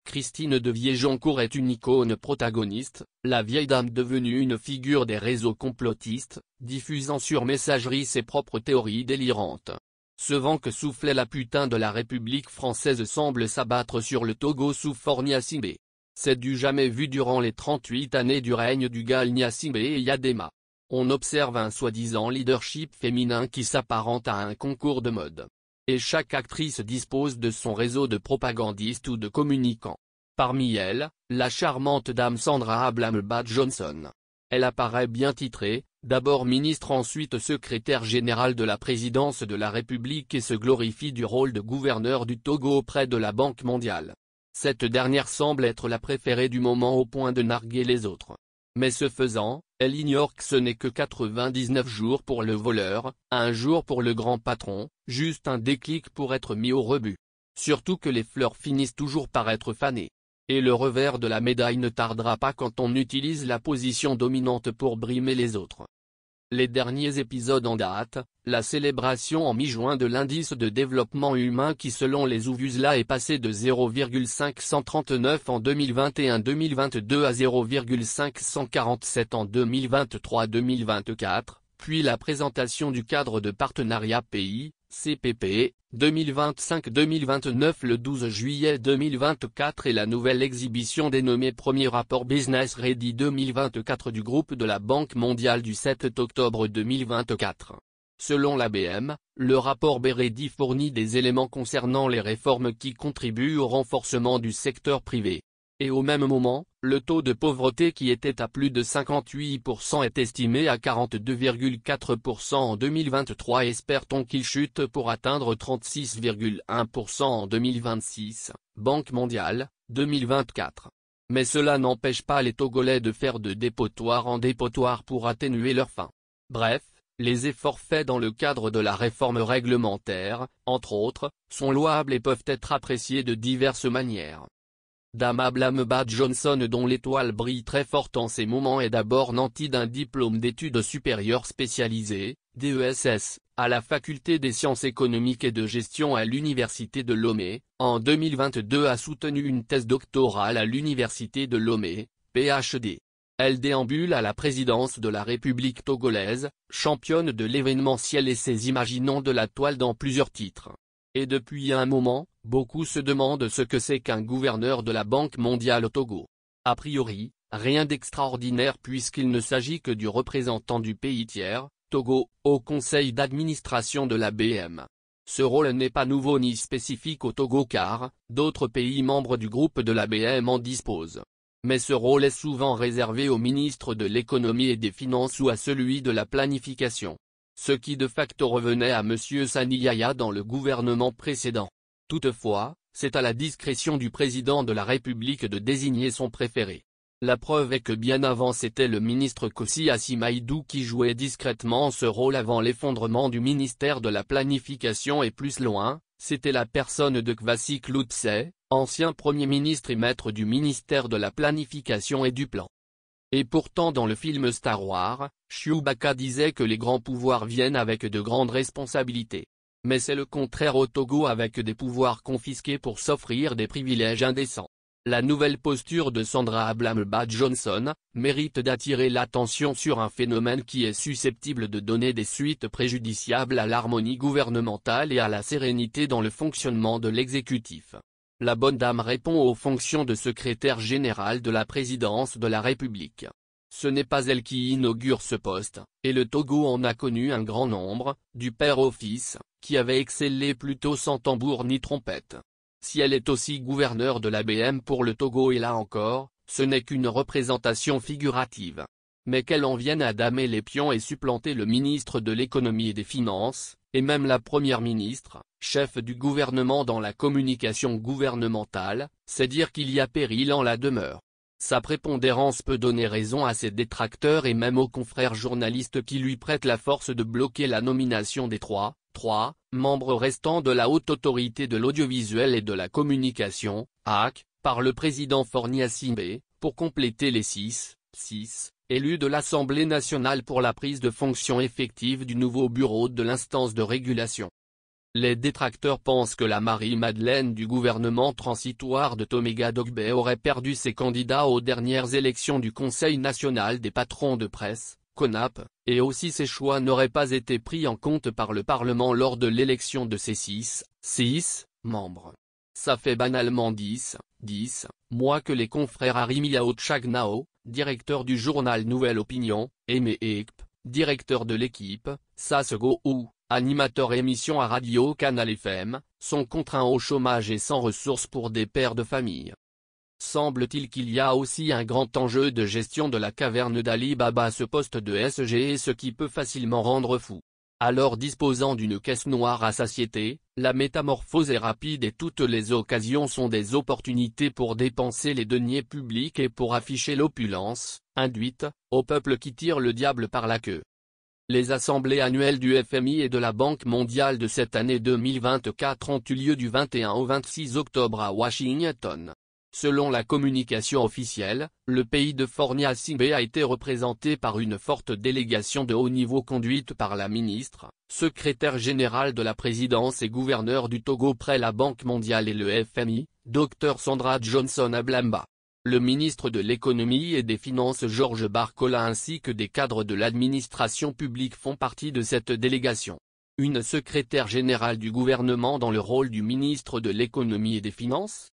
Christine de Viejoncourt est une icône protagoniste, la vieille dame devenue une figure des réseaux complotistes, diffusant sur messagerie ses propres théories délirantes. Ce vent que soufflait la putain de la République française semble s'abattre sur le Togo sous Faure-Gnassingbé. C'est du jamais vu durant les 38 années du règne du Gal Gnassingbé et Yadema. On observe un soi-disant leadership féminin qui s'apparente à un concours de mode. Et chaque actrice dispose de son réseau de propagandistes ou de communicants. Parmi elles, la charmante dame Sandra Ablamebad-Johnson. Elle apparaît bien titrée, d'abord ministre ensuite secrétaire générale de la présidence de la République et se glorifie du rôle de gouverneur du Togo auprès de la Banque mondiale. Cette dernière semble être la préférée du moment au point de narguer les autres. Mais ce faisant, elle ignore que ce n'est que 99 jours pour le voleur, un jour pour le grand patron, juste un déclic pour être mis au rebut. Surtout que les fleurs finissent toujours par être fanées. Et le revers de la médaille ne tardera pas quand on utilise la position dominante pour brimer les autres. Les derniers épisodes en date, la célébration en mi-juin de l'indice de développement humain qui selon les Ouvusla est passé de 0,539 en 2021-2022 à 0,547 en 2023-2024, puis la présentation du cadre de partenariat pays, CPP, 2025-2029 le 12 juillet 2024 et la nouvelle exhibition dénommée Premier rapport Business Ready 2024 du groupe de la Banque mondiale du 7 octobre 2024. Selon l'ABM, le rapport BREDI fournit des éléments concernant les réformes qui contribuent au renforcement du secteur privé. Et au même moment, le taux de pauvreté qui était à plus de 58% est estimé à 42,4% en 2023 et espère-t-on qu'il chute pour atteindre 36,1% en 2026, Banque mondiale, 2024. Mais cela n'empêche pas les Togolais de faire de dépotoir en dépotoir pour atténuer leur faim. Bref, les efforts faits dans le cadre de la réforme réglementaire, entre autres, sont louables et peuvent être appréciés de diverses manières. Dame Ablamebad-Johnson dont l'étoile brille très forte en ces moments est d'abord nantie d'un diplôme d'études supérieures spécialisées, DESS, à la faculté des sciences économiques et de gestion à l'université de Lomé, en 2022 a soutenu une thèse doctorale à l'université de Lomé, PhD. Elle déambule à la présidence de la République togolaise, championne de l'événementiel et ses imaginons de la toile dans plusieurs titres. Et depuis un moment, beaucoup se demandent ce que c'est qu'un gouverneur de la Banque mondiale au Togo. A priori, rien d'extraordinaire puisqu'il ne s'agit que du représentant du pays tiers, Togo, au conseil d'administration de l'ABM. Ce rôle n'est pas nouveau ni spécifique au Togo car, d'autres pays membres du groupe de l'ABM en disposent. Mais ce rôle est souvent réservé au ministre de l'économie et des finances ou à celui de la planification. Ce qui de facto revenait à M. Sani Yaya dans le gouvernement précédent. Toutefois, c'est à la discrétion du président de la République de désigner son préféré. La preuve est que bien avant c'était le ministre Kossi Asimaïdou qui jouait discrètement ce rôle avant l'effondrement du ministère de la Planification et plus loin, c'était la personne de Kwasi Kloutsé, ancien Premier ministre et maître du ministère de la Planification et du Plan. Et pourtant dans le film Star Wars, Chewbacca disait que les grands pouvoirs viennent avec de grandes responsabilités. Mais c'est le contraire au Togo avec des pouvoirs confisqués pour s'offrir des privilèges indécents. La nouvelle posture de Sandra Ablamebad-Johnson mérite d'attirer l'attention sur un phénomène qui est susceptible de donner des suites préjudiciables à l'harmonie gouvernementale et à la sérénité dans le fonctionnement de l'exécutif. La bonne dame répond aux fonctions de secrétaire générale de la présidence de la République. Ce n'est pas elle qui inaugure ce poste, et le Togo en a connu un grand nombre, du père au fils, qui avaient excellé plutôt sans tambour ni trompette. Si elle est aussi gouverneure de l'ABM pour le Togo et là encore, ce n'est qu'une représentation figurative. Mais qu'elle en vienne à damer les pions et supplanter le ministre de l'économie et des finances, et même la première ministre, chef du gouvernement dans la communication gouvernementale, c'est dire qu'il y a péril en la demeure. Sa prépondérance peut donner raison à ses détracteurs et même aux confrères journalistes qui lui prêtent la force de bloquer la nomination des trois membres restants de la Haute Autorité de l'Audiovisuel et de la Communication, HAC, par le président Faure-Gnassingbé, pour compléter les six élus de l'Assemblée nationale pour la prise de fonction effective du nouveau bureau de l'instance de régulation. Les détracteurs pensent que la Marie-Madeleine du gouvernement transitoire de Toméga Dogbe aurait perdu ses candidats aux dernières élections du Conseil national des patrons de presse, CONAP, et aussi ses choix n'auraient pas été pris en compte par le Parlement lors de l'élection de ses 6 membres. Ça fait banalement 10 mois que les confrères Arimi Aochagnao, directeur du journal Nouvelle Opinion, Aimé Ekp, directeur de l'équipe, Sasego Ou, animateur émission à Radio Canal FM, sont contraints au chômage et sans ressources pour des pères de famille. Semble-t-il qu'il y a aussi un grand enjeu de gestion de la caverne d'Ali Baba à ce poste de SG, ce qui peut facilement rendre fou. Alors disposant d'une caisse noire à satiété, la métamorphose est rapide et toutes les occasions sont des opportunités pour dépenser les deniers publics et pour afficher l'opulence, induite, au peuple qui tire le diable par la queue. Les assemblées annuelles du FMI et de la Banque mondiale de cette année 2024 ont eu lieu du 21 au 26 octobre à Washington. Selon la communication officielle, le pays de Fornia Simbe a été représenté par une forte délégation de haut niveau conduite par la ministre, secrétaire générale de la présidence et gouverneur du Togo près la Banque mondiale et le FMI, Dr Sandra Johnson Ablamba. Le ministre de l'économie et des finances Georges Barcola ainsi que des cadres de l'administration publique font partie de cette délégation. Une secrétaire générale du gouvernement dans le rôle du ministre de l'économie et des finances ?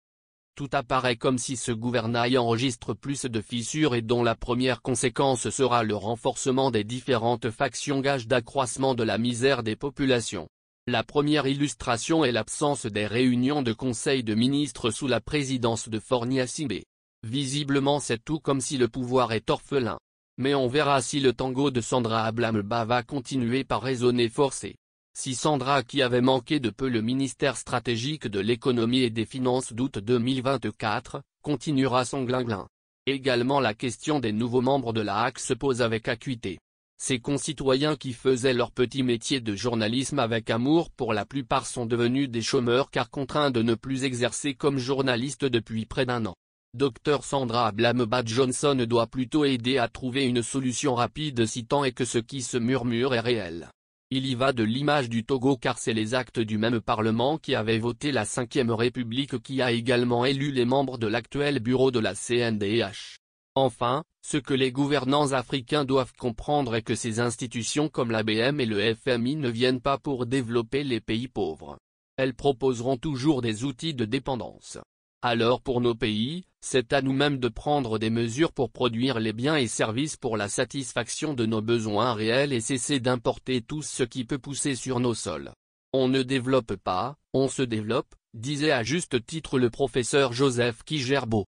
Tout apparaît comme si ce gouvernail enregistre plus de fissures et dont la première conséquence sera le renforcement des différentes factions gage d'accroissement de la misère des populations. La première illustration est l'absence des réunions de conseil de ministres sous la présidence de Fornia Simbe. Visiblement c'est tout comme si le pouvoir est orphelin. Mais on verra si le tango de Sandra Ablamba va continuer par raisonner forcé. Si Sandra qui avait manqué de peu le ministère stratégique de l'économie et des finances d'août 2024, continuera son glinglin. Également la question des nouveaux membres de la HAC se pose avec acuité. Ces concitoyens qui faisaient leur petit métier de journalisme avec amour pour la plupart sont devenus des chômeurs car contraints de ne plus exercer comme journalistes depuis près d'un an. Dr Sandra Ablamba Johnson doit plutôt aider à trouver une solution rapide si tant est que ce qui se murmure est réel. Il y va de l'image du Togo car c'est les actes du même Parlement qui avait voté la 5e République qui a également élu les membres de l'actuel bureau de la CNDH. Enfin, ce que les gouvernants africains doivent comprendre est que ces institutions comme l'ABM et le FMI ne viennent pas pour développer les pays pauvres. Elles proposeront toujours des outils de dépendance. Alors pour nos pays, c'est à nous-mêmes de prendre des mesures pour produire les biens et services pour la satisfaction de nos besoins réels et cesser d'importer tout ce qui peut pousser sur nos sols. On ne développe pas, on se développe, disait à juste titre le professeur Joseph Kigerbo.